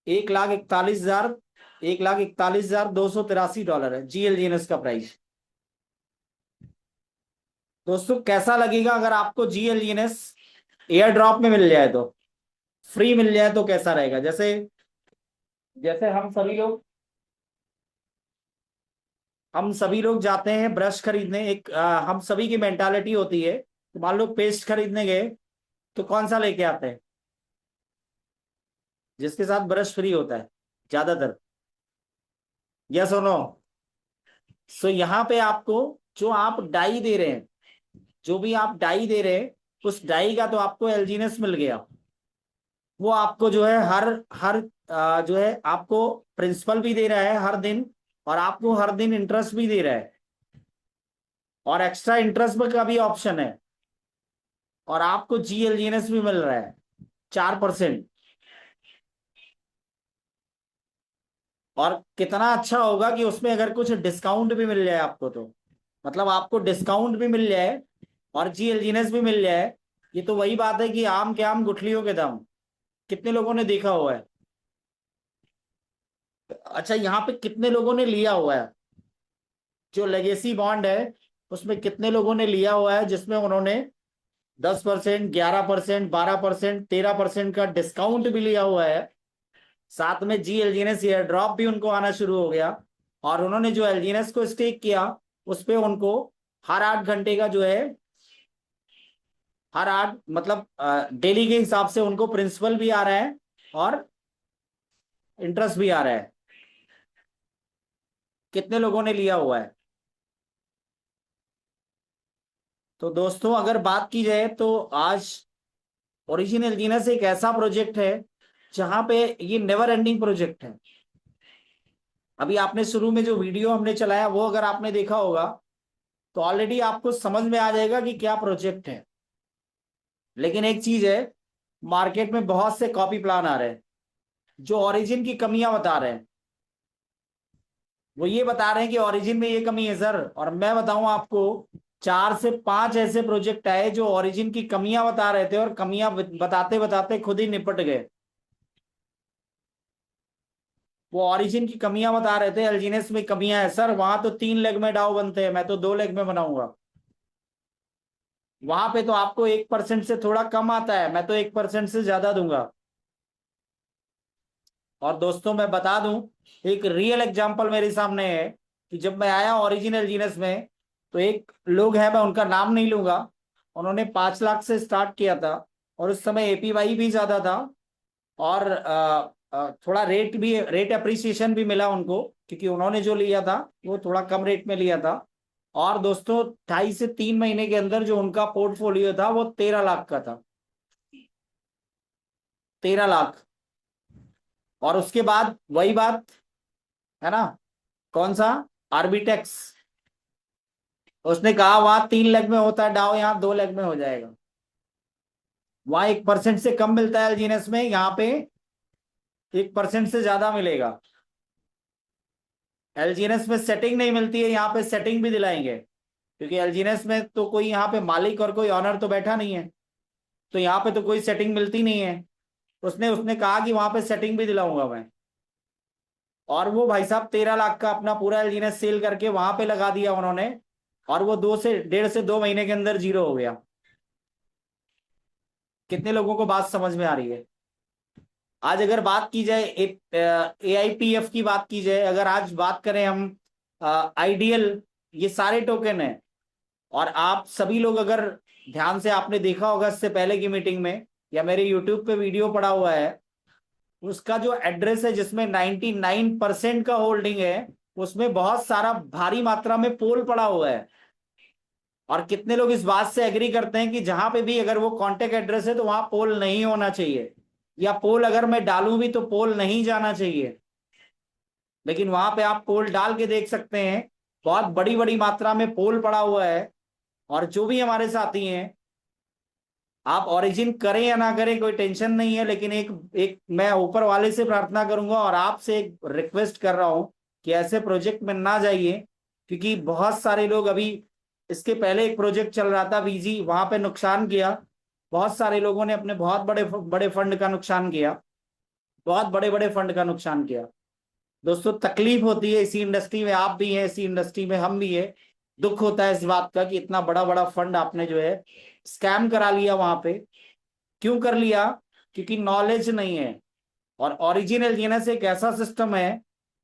1,41,283 है जीएलजीएनएस का प्राइस। दोस्तों कैसा लगेगा अगर आपको जीएलजीएनएस एयर ड्रॉप में मिल जाए, तो फ्री मिल जाए तो कैसा रहेगा? जैसे जैसे हम सभी लोग जाते हैं ब्रश खरीदने, एक हम सभी की मेंटालिटी होती है। तो मान लो पेस्ट खरीदने गए तो कौन सा लेके आते हैं? जिसके साथ ब्रश फ्री होता है ज्यादातर। यस और नो? सो यहाँ पे आपको जो आप डाई दे रहे हैं, जो भी आप डाई दे रहे हैं उस डाई का तो आपको एलजीनेस मिल गया, वो आपको जो है हर हर जो है आपको प्रिंसिपल भी दे रहा है हर दिन, और आपको हर दिन इंटरेस्ट भी दे रहा है, और एक्स्ट्रा इंटरेस्ट का भी ऑप्शन है, और आपको जीएलजीएनएस भी मिल रहा है 4%। और कितना अच्छा होगा कि उसमें अगर कुछ डिस्काउंट भी मिल जाए आपको, तो मतलब आपको डिस्काउंट भी मिल जाए और जीएलजीएनएस भी मिल जाए। ये तो वही बात है कि आम के आम गुठलियों के दाम। कितने लोगों ने देखा हुआ है? अच्छा, यहाँ पे कितने लोगों ने लिया हुआ है? जो लेगेसी बॉन्ड है उसमें कितने लोगों ने लिया हुआ है जिसमें उन्होंने 10%, 11%, 12%, 13% का डिस्काउंट भी लिया हुआ है, साथ में जी एलजीएनएस एयर ड्रॉप भी उनको आना शुरू हो गया, और उन्होंने जो एलजीएनएस को स्टेक किया उस पे उनको हर 8 घंटे का जो है, हर 8 मतलब डेली के हिसाब से उनको प्रिंसिपल भी आ रहा है और इंटरेस्ट भी आ रहा है। कितने लोगों ने लिया हुआ है? तो दोस्तों अगर बात की जाए तो आज ओरिजिन एलजीएनएस एक ऐसा प्रोजेक्ट है जहां पे ये नेवर एंडिंग प्रोजेक्ट है। अभी आपने शुरू में जो वीडियो हमने चलाया वो अगर आपने देखा होगा तो ऑलरेडी आपको समझ में आ जाएगा कि क्या प्रोजेक्ट है। लेकिन एक चीज है, मार्केट में बहुत से कॉपी प्लान आ रहे हैं जो ओरिजिन की कमियां बता रहे हैं। वो ये बता रहे हैं कि ओरिजिन में ये कमी है सर, और मैं बताऊं आपको 4 से 5 ऐसे प्रोजेक्ट आए जो ओरिजिन की कमियां बता रहे थे और कमियां बताते बताते खुद ही निपट गए। वो ओरिजिन की कमियां बता रहे थे, एलजीनेस में कमियां है सर, वहां तो 3 लेग में डाव बनते हैं, मैं तो 2 लेग में बनाऊंगा। वहां पे तो आपको 1% से थोड़ा कम आता है, मैं तो 1% से ज्यादा दूंगा। और दोस्तों मैं बता दूं, एक रियल एग्जांपल मेरे सामने है कि जब मैं आया ओरिजिनल जीनस में तो एक लोग है, मैं उनका नाम नहीं लूंगा, उन्होंने 5 लाख से स्टार्ट किया था, और उस समय एपीवाई भी ज्यादा था, और थोड़ा रेट अप्रिसिएशन भी मिला उनको, क्योंकि उन्होंने जो लिया था वो थोड़ा कम रेट में लिया था। और दोस्तों 2.5 से 3 महीने के अंदर जो उनका पोर्टफोलियो था वो 13 लाख का था, 13 लाख। और उसके बाद वही बात है ना, कौन सा, आर्बिटेक्स, उसने कहा वहां 3 लेग में होता है डाउ, यहाँ 2 लेग में हो जाएगा। वहां 1% से कम मिलता है एलजीएनएस में, यहाँ पे 1% से ज्यादा मिलेगा। एलजीएनएस में सेटिंग नहीं मिलती है, यहाँ पे सेटिंग भी दिलाएंगे, क्योंकि एलजीएनएस में तो कोई यहाँ पे मालिक और कोई ऑनर तो बैठा नहीं है, तो यहाँ पे तो कोई सेटिंग मिलती नहीं है। उसने उसने कहा कि वहां पे सेटिंग भी दिलाऊंगा मैं, और वो भाई साहब 13 लाख का अपना पूरा एलजीएनएस सेल करके वहां पे लगा दिया उन्होंने, और वो 1.5 से 2 महीने के अंदर जीरो हो गया। कितने लोगों को बात समझ में आ रही है? आज अगर बात की जाए एआईपीएफ की बात की जाए, अगर आज बात करें हम आइडियल, ये सारे टोकन है, और आप सभी लोग अगर ध्यान से आपने देखा होगा इससे पहले की मीटिंग में या मेरे यूट्यूब पे वीडियो पड़ा हुआ है, उसका जो एड्रेस है जिसमें 99% का होल्डिंग है, उसमें बहुत सारा भारी मात्रा में पोल पड़ा हुआ है। और कितने लोग इस बात से एग्री करते हैं कि जहां पे भी अगर वो कॉन्टेक्ट एड्रेस है तो वहां पोल नहीं होना चाहिए, या पोल अगर मैं डालूं भी तो पोल नहीं जाना चाहिए। लेकिन वहां पे आप पोल डाल के देख सकते हैं, बहुत बड़ी बड़ी मात्रा में पोल पड़ा हुआ है। और जो भी हमारे साथी हैं, आप ओरिजिन करें या ना करें कोई टेंशन नहीं है, लेकिन एक एक मैं ऊपर वाले से प्रार्थना करूंगा और आपसे एक रिक्वेस्ट कर रहा हूं कि ऐसे प्रोजेक्ट में ना जाइए, क्योंकि बहुत सारे लोग अभी, इसके पहले एक प्रोजेक्ट चल रहा था वीजी, वहां पे नुकसान किया, बहुत सारे लोगों ने अपने बहुत बड़े बड़े फंड का नुकसान किया, बहुत बड़े बड़े फंड का नुकसान किया। दोस्तों तकलीफ होती है, इसी इंडस्ट्री में आप भी हैं, इसी इंडस्ट्री में हम भी है, दुख होता है इस बात का कि इतना बड़ा बड़ा फंड आपने जो है स्कैम करा लिया वहां पे। क्यों कर लिया? क्योंकि नॉलेज नहीं है। और ओरिजिनल जीनस एक ऐसा सिस्टम है,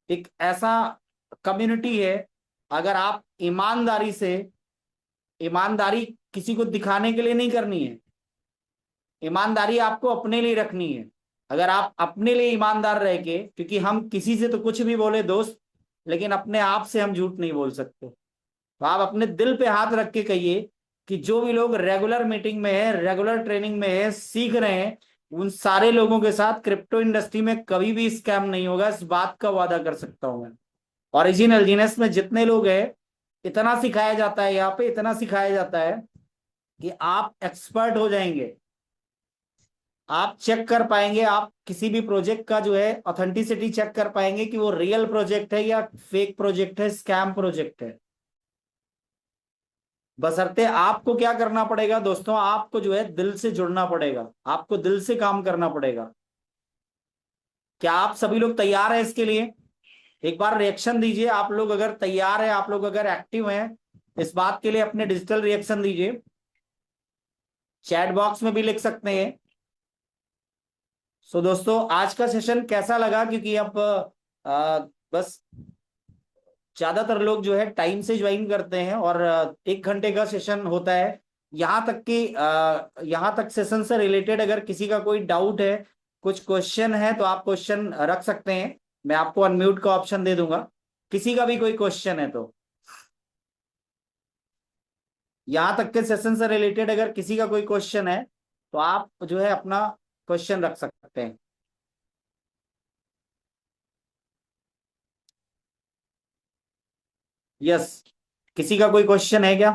एक ऐसा कम्युनिटी है, अगर आप ईमानदारी से, ईमानदारी किसी को दिखाने के लिए नहीं करनी है, ईमानदारी आपको अपने लिए रखनी है। अगर आप अपने लिए ईमानदार रह के, क्योंकि हम किसी से तो कुछ भी बोले दोस्त, लेकिन अपने आप से हम झूठ नहीं बोल सकते, तो आप अपने दिल पे हाथ रख के कहिए कि जो भी लोग रेगुलर मीटिंग में है, रेगुलर ट्रेनिंग में है, सीख रहे हैं, उन सारे लोगों के साथ क्रिप्टो इंडस्ट्री में कभी भी स्कैम नहीं होगा, इस बात का वादा कर सकता हूं मैं। ओरिजिनल जीनेस में जितने लोग हैं, इतना सिखाया जाता है यहाँ पे, इतना सिखाया जाता है कि आप एक्सपर्ट हो जाएंगे। आप चेक कर पाएंगे, आप किसी भी प्रोजेक्ट का जो है ऑथेंटिसिटी चेक कर पाएंगे कि वो रियल प्रोजेक्ट है या फेक प्रोजेक्ट है, स्कैम प्रोजेक्ट है। बशर्ते आपको क्या करना पड़ेगा दोस्तों, आपको जो है दिल से जुड़ना पड़ेगा, आपको दिल से काम करना पड़ेगा। क्या आप सभी लोग तैयार हैं इसके लिए? एक बार रिएक्शन दीजिए, आप लोग अगर तैयार हैं, आप लोग अगर एक्टिव हैं इस बात के लिए, अपने डिजिटल रिएक्शन दीजिए, चैट बॉक्स में भी लिख सकते हैं। सो दोस्तों, आज का सेशन कैसा लगा? क्योंकि अब बस ज्यादातर लोग जो है टाइम से ज्वाइन करते हैं और 1 घंटे का सेशन होता है। यहाँ तक कि यहाँ तक सेशन से रिलेटेड अगर किसी का कोई डाउट है, कुछ क्वेश्चन है, तो आप क्वेश्चन रख सकते हैं। मैं आपको अनम्यूट का ऑप्शन दे दूंगा, किसी का भी कोई क्वेश्चन है तो। यहाँ तक के सेशन से रिलेटेड अगर किसी का कोई क्वेश्चन है तो आप जो है अपना क्वेश्चन रख सकते हैं। यस, किसी का कोई क्वेश्चन है क्या?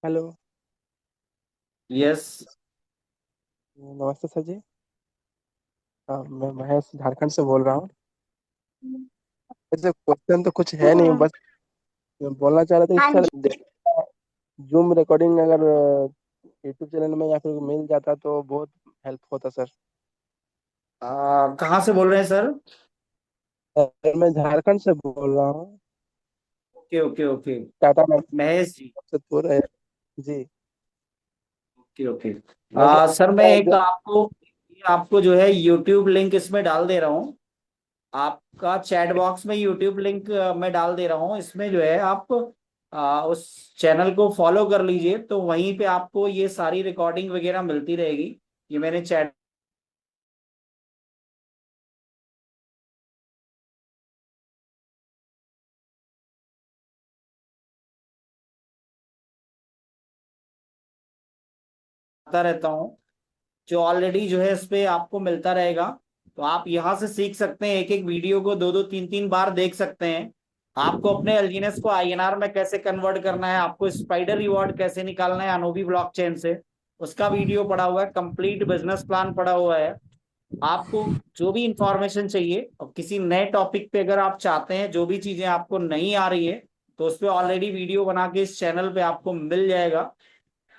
हेलो। यस। नमस्ते सर जी। मैं महेश झारखंड से बोल रहा हूँ। ऐसे क्वेश्चन तो कुछ है नहीं, बस मैं बोलना चाह रहा था हाँ कि जी। सर जूम रिकॉर्डिंग अगर यूट्यूब चैनल में या फिर मिल जाता तो बहुत हेल्प होता सर। कहाँ से बोल रहे हैं सर? सर मैं झारखंड से बोल रहा हूँ। Okay okay okay. Tata Mahesh ji. नमस्ते है जी। Okay okay. मैं कह सर मैं रहा एक आपको आपको जो है यूट्यूब लिंक इसमें डाल दे रहा हूँ। आपका चैट बॉक्स में यूट्यूब लिंक मैं डाल दे रहा हूँ। इसमें जो है आप उस चैनल को फॉलो कर लीजिए, तो वहीं पे आपको ये सारी रिकॉर्डिंग वगैरह मिलती रहेगी। ये मैंने चैट करता रहता हूँ, जो ऑलरेडी जो है इस पे आपको मिलता रहेगा। तो आप यहाँ से सीख सकते हैं, एक एक वीडियो को 2 2 3 3 बार देख सकते हैं। आपको अपने एलजीनेस को आईएनआर में कैसे कन्वर्ट करना है, आपको स्पाइडर रिवॉर्ड कैसे निकालना है अनोबी ब्लॉकचेन से, उसका वीडियो पड़ा हुआ है, कंप्लीट बिजनेस प्लान पड़ा हुआ है। आपको जो भी इंफॉर्मेशन चाहिए और किसी नए टॉपिक पे अगर आप चाहते हैं, जो भी चीजें आपको नहीं आ रही है, तो उस पर ऑलरेडी वीडियो बना के इस चैनल पे आपको मिल जाएगा।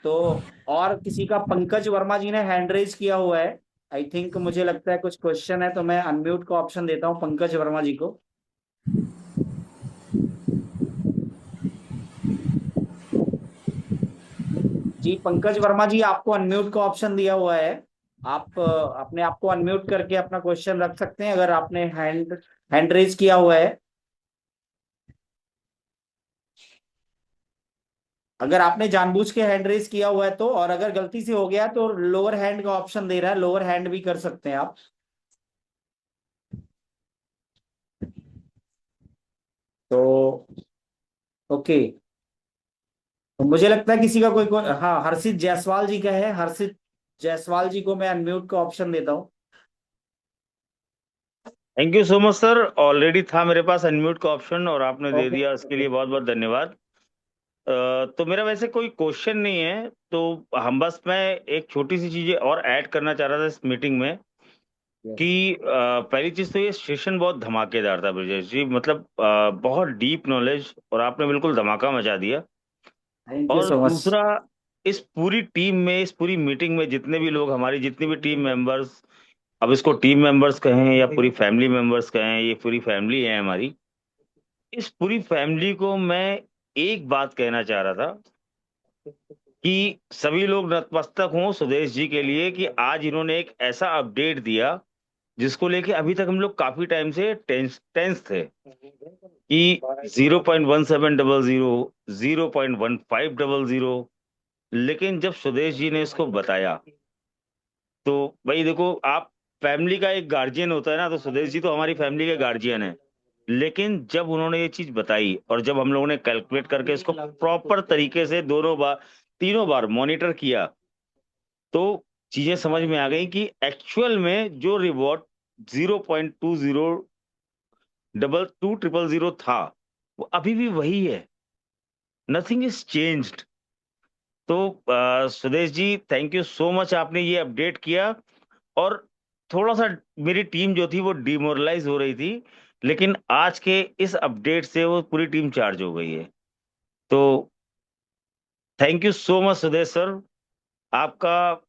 तो और किसी का, पंकज वर्मा जी ने हैंड रेज किया हुआ है, आई थिंक, मुझे लगता है कुछ क्वेश्चन है, तो मैं अनम्यूट का ऑप्शन देता हूँ पंकज वर्मा जी को। जी पंकज वर्मा जी, आपको अनम्यूट का ऑप्शन दिया हुआ है। आप अपने आप को अनम्यूट करके अपना क्वेश्चन रख सकते हैं अगर आपने हैंड हैंड रेज किया हुआ है। अगर आपने जानबूझ के हैंड रेज किया हुआ है तो, और अगर गलती से हो गया तो लोअर हैंड का ऑप्शन दे रहा है, लोअर हैंड भी कर सकते हैं आप। तो ओके, तो मुझे लगता है किसी का हाँ, हर्षित जायसवाल जी का है। हर्षित जायसवाल जी को मैं अनम्यूट का ऑप्शन देता हूँ। Thank you so much sir. Already था मेरे पास अनम्यूट का ऑप्शन और आपने दे ओके दिया, उसके ओके। लिए बहुत बहुत धन्यवाद। तो मेरा वैसे कोई क्वेश्चन नहीं है, तो हम बस मैं एक छोटी सी चीजें और ऐड करना चाह रहा था इस मीटिंग में यस, कि पहली चीज तो ये सेशन बहुत धमाकेदार था ब्रजेश जी, मतलब बहुत डीप नॉलेज और आपने बिल्कुल धमाका मचा दिया। थैंक यू और सो मच। दूसरा, इस पूरी टीम में, इस पूरी मीटिंग में जितने भी लोग, हमारी जितनी भी टीम मेंबर्स, अब इसको टीम मेंबर्स कहें या पूरी फैमिली मेंबर्स कहें, ये पूरी फैमिली है हमारी। इस पूरी फैमिली को मैं एक बात कहना चाह रहा था कि सभी लोग नतमस्तक हों स्वदेश जी के लिए कि आज इन्होंने एक ऐसा अपडेट दिया जिसको लेके अभी तक हम लोग काफी टाइम से टेंस टेंस थे कि 0.1700, 0.1500, लेकिन जब स्वदेश जी ने इसको बताया तो भाई देखो, आप फैमिली का एक गार्जियन होता है ना, तो सुदेश जी तो हमारी फैमिली के गार्जियन है। लेकिन जब उन्होंने ये चीज बताई और जब हम लोगों ने कैलकुलेट करके इसको प्रॉपर तरीके से दोनों बार तीनों बार मॉनिटर किया, तो चीजें समझ में आ गई कि एक्चुअल में जो रिवॉर्ड 0.202200 था, वो अभी भी वही है। Nothing is changed. तो Sudesh ji, thank you so much, आपने ये अपडेट किया। और थोड़ा सा मेरी टीम जो थी वो डिमोरलाइज हो रही थी, लेकिन आज के इस अपडेट से वो पूरी टीम चार्ज हो गई है। तो thank you so much Sudesh sir, आपका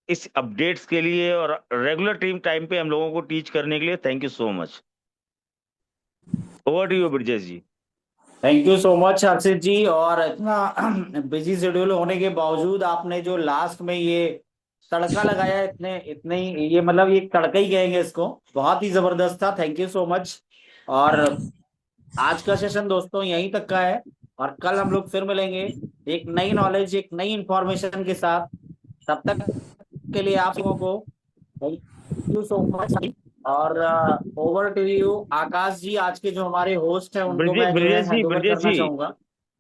इस अपडेट्स के लिए और रेगुलर टीम टाइम पे हम लोगों को टीच करने के लिए thank you so much. Over to you Brajesh ji. Thank you so much Harshit ji. और इतना बिजी शेड्यूल होने के बावजूद आपने जो लास्ट में ये तड़का लगाया, इतने इतने ही, ये मतलब ये तड़का ही कहेंगे इसको, बहुत ही जबरदस्त था। Thank you so much. और आज का सेशन दोस्तों यहीं तक का है, और कल हम लोग फिर मिलेंगे एक नई नॉलेज, एक नई इंफॉर्मेशन के साथ। तब तक के लिए आप लोगों को थैंक यू सो मच। और ओवर टू यू आकाश जी, आज के जो हमारे होस्ट हैं उनको मैं जो है ब्रजेश जी, हैंड ओवर ब्रजेश करना जी, चाहूंगा।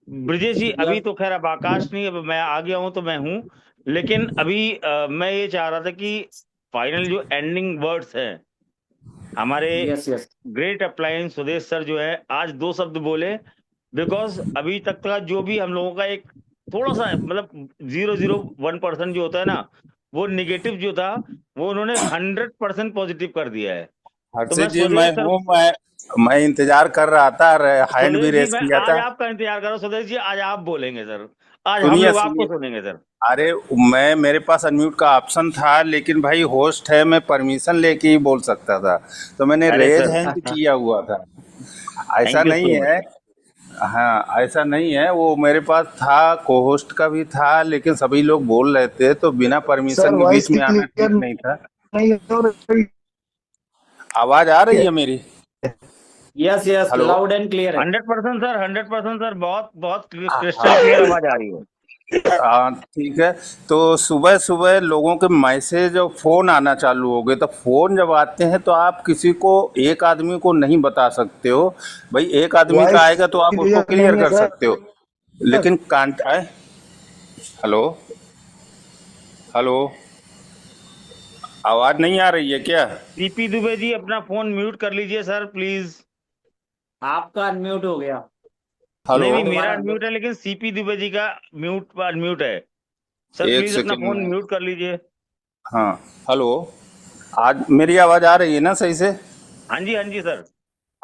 ब्रजेश जी, अभी यस तो खैर अब आकाश नहीं, अब मैं आ गया हूं तो मैं हूं। लेकिन अभी मैं ये चाह रहा था कि फाइनल जो एंडिंग वर्ड्स हैं हमारे yes yes great appliance Sudesh sir जो है, आज दो शब्द बोले। बिकॉज अभी तक का जो भी हम लोगों का एक थोड़ा सा मतलब 0.01% जो होता है ना, वो निगेटिव जो था, वो उन्होंने 100% पॉजिटिव कर दिया है। तो मैं हर्षित जी, मैं सुदेश सर, हूँ। मैं इंतजार कर रहा था, हैंड भी सुदेश जी, रेस मैं किया आज था। आपका इंतजार कर रहा हूं। सुदेश जी, आज आप बोलेंगे सर, आज हम सुनिए लोग आपको सुनिए, सुनेंगे सर। अरे मेरे पास अनम्यूट का ऑप्शन था, लेकिन भाई होस्ट है, मैं परमिशन लेके ही बोल सकता था, तो मैंने अरे रेज सर, हैंड किया हुआ था। ऐसा थैंक यू नहीं सो है। मच। हाँ, ऐसा नहीं है, वो मेरे पास था, को होस्ट का भी था, लेकिन सभी लोग बोल रहे थे तो बिना सर परमिशन के वॉइस बीच में आना क्लियर ठीक नहीं था। नहीं हो रही आवाज आ रही है। है मेरी? Yes yes, hello. Loud and clear है। 100% सर, 100% सर, बहुत बहुत क्रिस्टल हाँ, क्लियर आवाज आ रही है। ठीक है। तो सुबह सुबह लोगों के मैसेज और फोन आना चालू हो गए, तो फोन जब आते हैं तो आप किसी को, एक आदमी को नहीं बता सकते हो। भाई एक आदमी का वॉइस आएगा तो आप उसको क्लियर क्लियर नहीं है कर सर। सकते हो, लेकिन कांट आए। हेलो, हेलो, आवाज नहीं आ रही है क्या? सीपी दुबे जी, अपना फोन म्यूट कर लीजिए सर प्लीज। आपका अनम्यूट हो गया। हेलो, नहीं नहीं, मेरा दोबारा अनम्यूट है, लेकिन सीपी दुबे जी का म्यूट अनम्यूट है। सर एक प्लीज अपना सेकंड फोन में। म्यूट कर लीजिए। हाँ, हेलो, आज मेरी आवाज आ रही है ना सही से? हाँ जी, हाँ जी सर।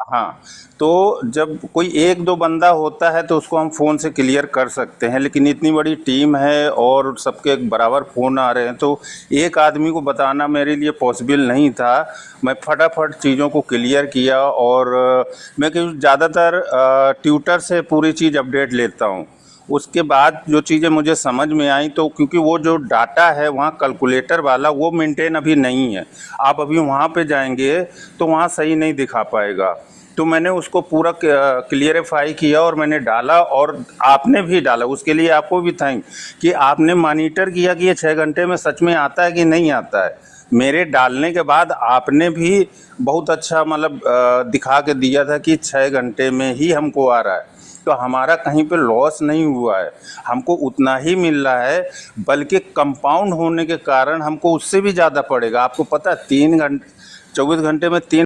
हाँ, तो जब कोई एक दो बंदा होता है तो उसको हम फ़ोन से क्लियर कर सकते हैं, लेकिन इतनी बड़ी टीम है और सबके बराबर फ़ोन आ रहे हैं, तो एक आदमी को बताना मेरे लिए पॉसिबल नहीं था। मैं फटाफट चीज़ों को क्लियर किया, और मैं क्योंकि ज़्यादातर ट्विटर से पूरी चीज़ अपडेट लेता हूँ। उसके बाद जो चीज़ें मुझे समझ में आई, तो क्योंकि वो जो डाटा है वहाँ कैलकुलेटर वाला, वो मेंटेन अभी नहीं है। आप अभी वहाँ पे जाएंगे तो वहाँ सही नहीं दिखा पाएगा। तो मैंने उसको पूरा क्लियरिफाई किया और मैंने डाला, और आपने भी डाला, उसके लिए आपको भी थैंक कि आपने मॉनिटर किया कि ये 6 घंटे में सच में आता है कि नहीं आता है। मेरे डालने के बाद आपने भी बहुत अच्छा मतलब दिखा के दिया था कि 6 घंटे में ही हमको आ रहा है। तो हमारा कहीं पे लॉस नहीं हुआ है, हमको उतना ही मिल रहा है, बल्कि कंपाउंड होने के कारण हमको उससे भी ज़्यादा पड़ेगा। आपको पता है 3 घंटे 24 घंटे में 3